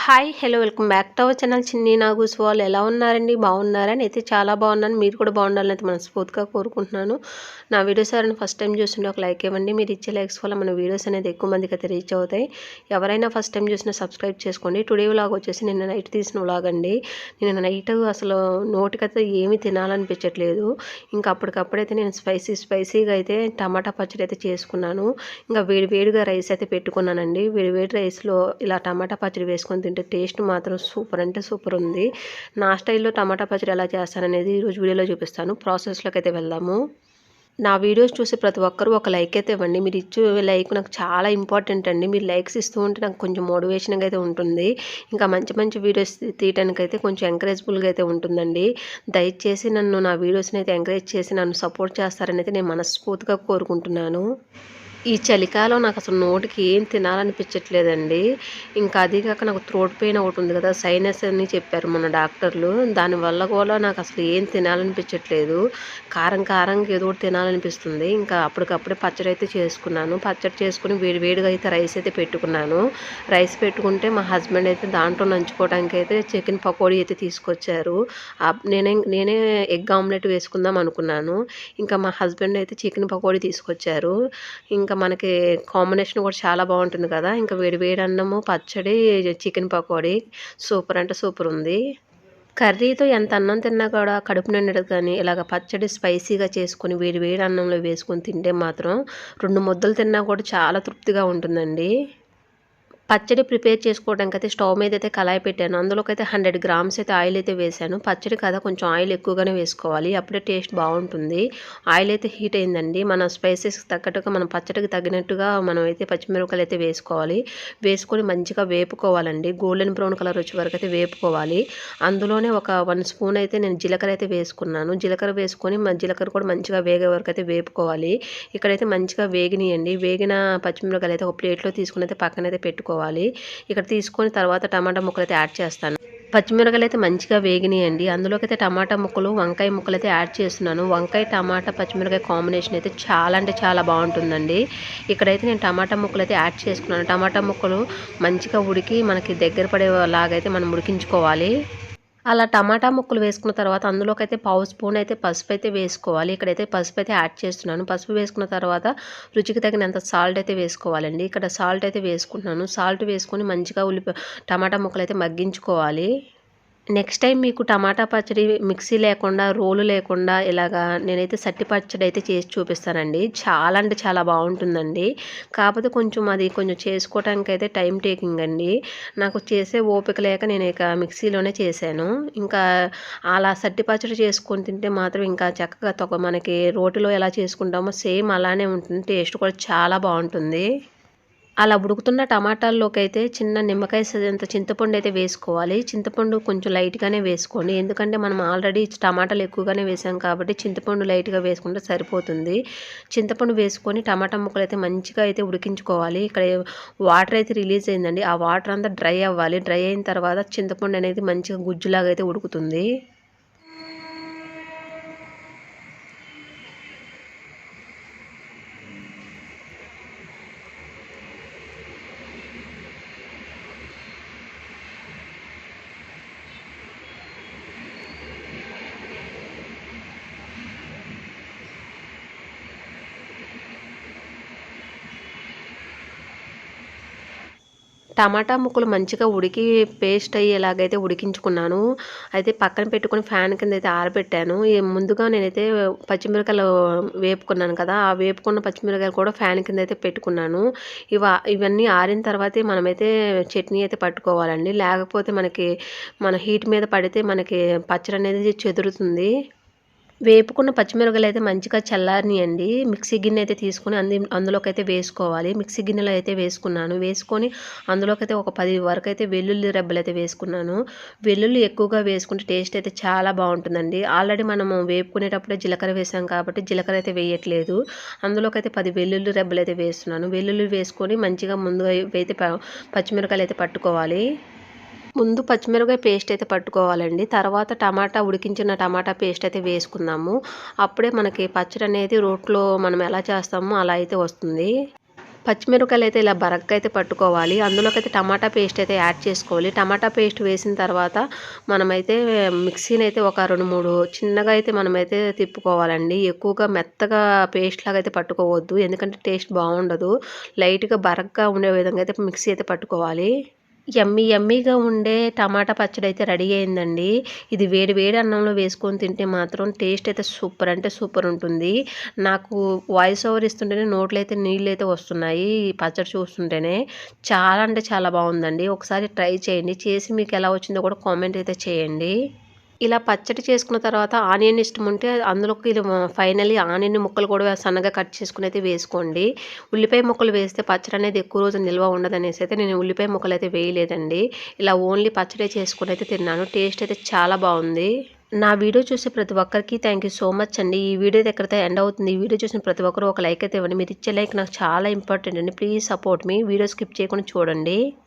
Hi hello welcome back to our channel చిన్ని నాగూస్ వాళ్ళు ఎలా ఉన్నారండి బాగున్నారని అయితే చాలా బాగున్నాను మీరు కూడా బాగుండాలని అయితే మనస్ఫూర్తిగా కోరుకుంటున్నాను నా వీడియోస్ ఎవరైనా ఫస్ట్ టైం చూస్తుంటే ఒక లైక్ ఇవ్వండి మీరు ఇచ్చే లైక్స్ వల్ల మన వీడియోస్ అనేది ఎక్కువ మందికి అయితే రీచ్ అవుతాయి ఎవరైనా ఫస్ట్ టైం చూసినా సబ్స్క్రైబ్ చేసుకోండి టుడే వ్లాగ్ వచ్చేసి నిన్న నైట్ తీసిన వ్లాగ్ అండి నిన్న నైట్ అసలు నోటికైతే ఏమీ తినాలనిపించట్లేదు ఇంకా అప్పటికప్పుడైతే నేను స్పైసీగా అయితే టమాటా పచ్చడి అయితే చేసుకున్నాను ఇంకా వేడిగా రైస్ అయితే పెట్టుకున్నానండి వేడి రైస్లో ఇలా టమాటా పచ్చడి వేసుకొని తింటే టేస్ట్ మాత్రం సూపర్ అంటే సూపర్ ఉంది నా స్టైల్లో టమాటా పచ్చడి ఎలా చేస్తాననేది ఈరోజు వీడియోలో చూపిస్తాను ప్రాసెస్లోకి అయితే వెళ్దాము నా వీడియోస్ చూసి ప్రతి ఒక్కరూ ఒక లైక్ అయితే ఇవ్వండి మీరు ఇచ్చే లైక్ నాకు చాలా ఇంపార్టెంట్ అండి మీరు లైక్స్ ఇస్తూ ఉంటే నాకు కొంచెం మోటివేషన్గా అయితే ఉంటుంది ఇంకా మంచి వీడియోస్ తీయడానికి అయితే కొంచెం ఎంకరేజబుల్గా అయితే ఉంటుందండి దయచేసి నన్ను నా వీడియోస్ని అయితే ఎంకరేజ్ చేసి నన్ను సపోర్ట్ చేస్తారని అయితే నేను మనస్ఫూర్తిగా కోరుకుంటున్నాను ఈ చలికాలం నాకు అసలు నోటికి ఏం తినాలనిపించట్లేదండి ఇంకా అది కాక నాకు థ్రోట్ పెయిన్ ఒకటి ఉంది కదా సైనస్ అని చెప్పారు మన డాక్టర్లు దానివల్ల కూడా నాకు అసలు ఏం తినాలనిపించట్లేదు కారంగా ఏదో ఒకటి తినాలనిపిస్తుంది ఇంకా అప్పటికప్పుడే పచ్చడి అయితే చేసుకున్నాను పచ్చడి చేసుకుని వేడిగా అయితే రైస్ అయితే పెట్టుకున్నాను రైస్ పెట్టుకుంటే మా హస్బెండ్ అయితే దాంట్లో నంచుకోవడానికి అయితే చికెన్ పకోడీ అయితే తీసుకొచ్చారు నేనే ఎగ్ ఆమ్లెట్ వేసుకుందాం అనుకున్నాను ఇంకా మా హస్బెండ్ అయితే చికెన్ పకోడీ తీసుకొచ్చారు ఇంకా మనకి కాంబినేషన్ కూడా చాలా బాగుంటుంది కదా ఇంకా వేడి అన్నము పచ్చడి చికెన్ పకోడీ సూపర్ అంటే సూపర్ ఉంది కర్రీతో ఎంత అన్నం తిన్నా కూడా కడుపు నిండదు కానీ ఇలాగ పచ్చడి స్పైసీగా చేసుకొని వేడి అన్నంలో వేసుకొని తింటే మాత్రం 2 ముద్దలు తిన్నా కూడా చాలా తృప్తిగా ఉంటుందండి పచ్చడి ప్రిపేర్ చేసుకోవడానికి అయితే స్టవ్ మీద అయితే కళాయి పెట్టాను అందులోకి అయితే 100 గ్రామ్స్ అయితే ఆయిల్ అయితే వేసాను పచ్చడి కదా కొంచెం ఆయిల్ ఎక్కువగానే వేసుకోవాలి అప్పుడే టేస్ట్ బాగుంటుంది ఆయిల్ అయితే హీట్ అయిందండి మన స్పైసెస్కి తగ్గట్టుగా మనం పచ్చడికి తగినట్టుగా మనం అయితే పచ్చిమిరపకాయలు అయితే వేసుకోవాలి వేసుకొని మంచిగా వేపుకోవాలండి గోల్డెన్ బ్రౌన్ కలర్ వచ్చే వరకు అయితే వేపుకోవాలి అందులోనే ఒక 1 స్పూన్ అయితే నేను జీలకర్ర అయితే వేసుకున్నాను జీలకర్ర వేసుకొని జీలకర్ర కూడా మంచిగా వేగే వరకు అయితే వేపుకోవాలి ఇక్కడైతే మంచిగా వేగినాయండి వేగిన పచ్చిమిరపకాయలు అయితే ఒక ప్లేట్లో తీసుకుని అయితే పక్కనైతే పెట్టుకోవాలి ఇక్కడ తీసుకొని తర్వాత టమాటా ముక్కలు అయితే యాడ్ చేస్తాను పచ్చిమిరపకాయలు అయితే మంచిగా వేగినాయండి అందులోకి అయితే టమాటా ముక్కలు వంకాయ ముక్కలు అయితే యాడ్ చేస్తున్నాను వంకాయ టమాటా పచ్చిమిరపకాయ కాంబినేషన్ అయితే చాలా అంటే చాలా బాగుంటుందండి ఇక్కడైతే నేను టమాటా ముక్కలు అయితే యాడ్ చేసుకున్నాను టమాటా ముక్కలు మంచిగా ఉడికి మనకి దగ్గర పడేలాగైతే మనం ఉడికించుకోవాలి అలా టమాటా ముక్కలు వేసుకున్న తర్వాత అందులోకి అయితే 1/2 స్పూన్ అయితే పసుపు అయితే వేసుకోవాలి ఇక్కడైతే పసుపు అయితే యాడ్ చేస్తున్నాను పసుపు వేసుకున్న తర్వాత రుచికి తగినంత సాల్ట్ అయితే వేసుకోవాలండి ఇక్కడ సాల్ట్ అయితే వేసుకుంటున్నాను సాల్ట్ వేసుకొని మంచిగా టమాటా ముక్కలు అయితే మగ్గించుకోవాలి నెక్స్ట్ టైం మీకు టమాటా పచ్చడి మిక్సీ లేకుండా రోలు లేకుండా ఇలాగా నేనైతే సట్టి పచ్చడి అయితే చేసి చూపిస్తానండి చాలా అంటే చాలా బాగుంటుందండి కాకపోతే కొంచెం చేసుకోవడానికి అయితే టైం టేకింగ్ అండి నాకు చేసే ఓపిక లేక నేను ఇక మిక్సీలోనే చేశాను ఇంకా అలా సట్టి పచ్చడి చేసుకొని తింటే మాత్రం ఇంకా చక్కగా మనకి రోటిలో ఎలా చేసుకుంటామో సేమ్ అలానే ఉంటుంది టేస్ట్ కూడా చాలా బాగుంటుంది అలా ఉడుకుతున్న టమాటాల్లోకి అయితే చిన్న నిమ్మకాయ సైజంత చింతపండు అయితే వేసుకోవాలి చింతపండు కొంచెం లైట్గానే వేసుకోండి ఎందుకంటే మనం ఆల్రెడీ టమాటాలు ఎక్కువగానే వేసాం కాబట్టి చింతపండు లైట్గా వేసుకుంటే సరిపోతుంది చింతపండు వేసుకొని టమాటా ముక్కలు అయితే మంచిగా అయితే ఉడికించుకోవాలి ఇక్కడ వాటర్ అయితే రిలీజ్ అయిందండి ఆ వాటర్ అంతా డ్రై అవ్వాలి డ్రై అయిన తర్వాత చింతపండు అనేది మంచిగా గుజ్జులాగా అయితే ఉడుకుతుంది టమాటా ముక్కలు మంచిగా ఉడికి పేస్ట్ అయ్యేలాగైతే ఉడికించుకున్నాను అయితే పక్కన పెట్టుకొని ఫ్యాన్ కింద అయితే ఆరబెట్టాను ముందుగా నేనైతే పచ్చిమిరపకాయలు వేపుకున్నాను కదా ఆ వేపుకున్న పచ్చిమిరపకాయలు కూడా ఫ్యాన్ కింద అయితే పెట్టుకున్నాను ఇవన్నీ ఆరిన తర్వాతే మనమైతే చట్నీ అయితే పట్టుకోవాలండి లేకపోతే మన హీట్ మీద పడితే మనకి పచ్చడి అనేది చెదురుతుంది వేపుకున్న పచ్చిమిరపకాయలు అయితే మంచిగా చల్లారనియండి మిక్సీ గిన్నె అయితే తీసుకొని అందులోకి అయితే వేసుకోవాలి మిక్సీ గిన్నెలో అయితే వేసుకున్నాను వేసుకొని అందులోకి అయితే ఒక 10 వరకు అయితే వెల్లుల్లి రెబ్బలు అయితే వేసుకున్నాను వెల్లుల్లి ఎక్కువగా వేసుకుంటే టేస్ట్ అయితే చాలా బాగుంటుందండి ఆల్రెడీ మనము వేపుకునేటప్పుడే జీలకర్ర వేసాం కాబట్టి జీలకర్ర అయితే వేయట్లేదు అందులోకి అయితే 10 వెల్లుల్లి రెబ్బలు అయితే వేస్తున్నాను వెల్లుల్లి వేసుకొని మంచిగా ముందుగా అయితే పచ్చిమిరపకాయలు అయితే పట్టుకోవాలి ముందు పచ్చిమిరపకాయ పేస్ట్ అయితే పట్టుకోవాలండి తర్వాత ఉడికించిన టమాటా పేస్ట్ అయితే వేసుకుందాము అప్పుడే మనకి పచ్చడి అనేది రోట్లో మనం ఎలా చేస్తామో అలా అయితే వస్తుంది పచ్చిమిరపకాయలు అయితే ఇలా బరగ్గా అయితే పట్టుకోవాలి. అందులోకైతే టమాటా పేస్ట్ అయితే యాడ్ చేసుకోవాలి. టమాటా పేస్ట్ వేసిన తర్వాత మనమైతే మిక్సీని అయితే ఒక 2, 3 చిన్నగా అయితే మనమైతే తిప్పుకోవాలండి. ఎక్కువగా మెత్తగా పేస్ట్ లాగా అయితే పట్టుకోవద్దు. ఎందుకంటే టేస్ట్ బాగుండదు. లైట్గా బరగ్గా ఉండే విధంగా అయితే మిక్సీ అయితే పట్టుకోవాలి. యమ్మీగా ఉండే టమాటా పచ్చడి అయితే రెడీ అయిందండి. ఇది వేడి వేడి అన్నంలో వేసుకొని తింటే మాత్రం టేస్ట్ అయితే సూపర్ అంటే సూపర్ ఉంటుంది. నాకు వాయిస్ ఓవర్ ఇస్తుంటేనే నోట్లో అయితే నీళ్ళైతే వస్తున్నాయి. ఈ పచ్చడి చూస్తుంటేనే. చాలా అంటే చాలా బాగుందండి. ఒకసారి ట్రై చేయండి. చేసి మీకు ఎలా వచ్చిందో కూడా కామెంట్ అయితే చేయండి. ఇలా పచ్చడి చేసుకున్న తర్వాత ఆనియన్ ఇష్టం ఉంటే అందులోకి ఇది ఫైనల్లీ ఆనియన్ ముక్కలు కూడా సన్నగా కట్ చేసుకొని అయితే వేసుకోండి. ఉల్లిపాయ ముక్కలు వేస్తే పచ్చడి అనేది ఎక్కువ రోజులు నిల్వ ఉండదనేసి అయితే నేను ఉల్లిపాయ ముక్కలు అయితే వేయలేదండి. ఇలా ఓన్లీ పచ్చడే చేసుకొని అయితే తిన్నాను. టేస్ట్ అయితే చాలా బాగుంది. నా వీడియో చూసే ప్రతి ఒక్కరికి థ్యాంక్ యూ సో మచ్ అండి. ఈ వీడియో అయితే ఎక్కడితో ఎండ్ అవుతుంది. ఈ వీడియో చూసిన ప్రతి ఒక్కరు ఒక లైక్ అయితే ఇవ్వండి. మీరు ఇచ్చే లైక్ నాకు చాలా ఇంపార్టెంట్ అండి. Please support me. Video skip చేయకుండా చూడండి.